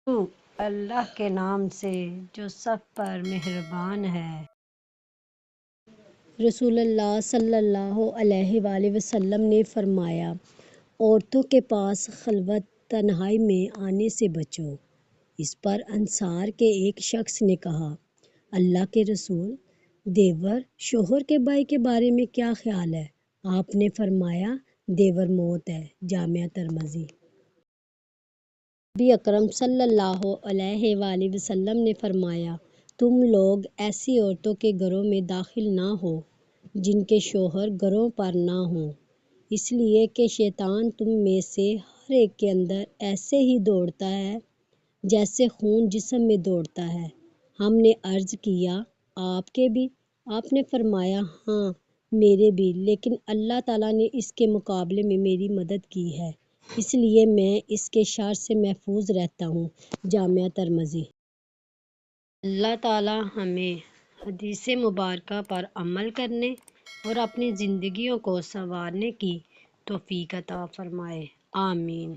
شروع اللہ کے نام سے جو سب پر مہربان ہے۔ رسول اللہ صلی اللہ علیہ وآلہ وسلم نے فرمایا، عورتوں کے پاس خلوت تنہائی میں آنے سے بچو۔ اس پر انصار کے ایک شخص نے کہا، اللہ کے رسول، دیور شوہر کے بھائی کے بارے میں کیا خیال ہے؟ آپ نے فرمایا، دیور موت ہے۔ جامعہ ترمذی۔ نبی اکرم صلی اللہ علیہ وآلہ وسلم نے فرمایا، تم لوگ ایسی عورتوں کے گھروں میں داخل نہ ہو جن کے شوہر گھروں پر نہ ہوں، اس لیے کہ شیطان تم میں سے ہر ایک کے اندر ایسے ہی دوڑتا ہے جیسے خون جسم میں دوڑتا ہے۔ ہم نے عرض کیا، آپ کے بھی؟ آپ نے فرمایا، ہاں میرے بھی، لیکن اللہ تعالیٰ نے اس کے مقابلے میں میری مدد کی ہے، اس لیے میں اس کے شر سے محفوظ رہتا ہوں۔ جامعہ ترمذی۔ اللہ تعالیٰ ہمیں حدیث مبارکہ پر عمل کرنے اور اپنی زندگیوں کو سنوارنے کی توفیق عطا فرمائے۔ آمین۔